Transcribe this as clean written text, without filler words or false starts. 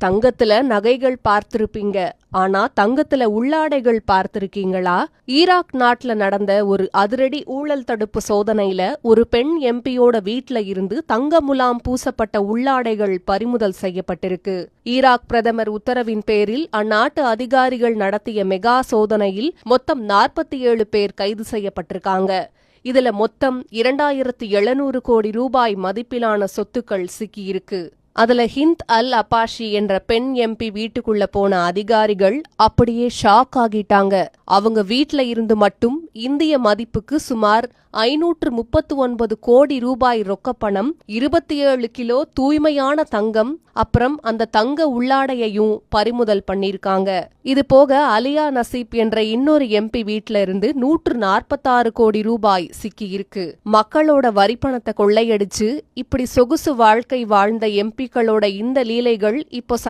தங்கத்துல நகைகள் பார்த்திருப்பீங்க, ஆனா தங்கத்துல உள்ளாடைகள் பார்த்திருக்கீங்களா? ஈராக் நாட்டுல நடந்த ஒரு அதிரடி ஊழல் தடுப்பு சோதனையில ஒரு பெண் எம்பியோட வீட்ல இருந்து தங்க முலாம் பூசப்பட்ட உள்ளாடைகள் பறிமுதல் செய்யப்பட்டிருக்கு. ஈராக் பிரதமர் உத்தரவின் பேரில் அந்நாட்டு அதிகாரிகள் நடத்திய மெகா சோதனையில் மொத்தம் 47 பேர் கைது செய்யப்பட்டிருக்காங்க. இதுல மொத்தம் 2700 கோடி ரூபாய் மதிப்பிலான சொத்துக்கள் சிக்கியிருக்கு. அதுல ஹிந்த் அல் அபாஷி என்ற பெண் எம்பி வீட்டுக்குள்ள போன அதிகாரிகள் அப்படியே ஷாக் ஆகிட்டாங்க. அவங்க வீட்ல இருந்து மட்டும் இந்திய மதிப்புக்கு சுமார் 539 கோடி ரூபாய் ரொக்கப்பணம், 27 கிலோ தூய்மையான தங்கம், அப்புறம் அந்த தங்க உள்ளாடையையும் பறிமுதல் பண்ணிருக்காங்க. இது போக அலியா நசீப் என்ற இன்னொரு எம்பி வீட்ல இருந்து 146 கோடி ரூபாய் சிக்கியிருக்கு. மக்களோட வரிப்பணத்தை கொள்ளையடிச்சு இப்படி சொகுசு வாழ்க்கை வாழ்ந்த எம்பிக்களோட இந்த லீலைகள் இப்போ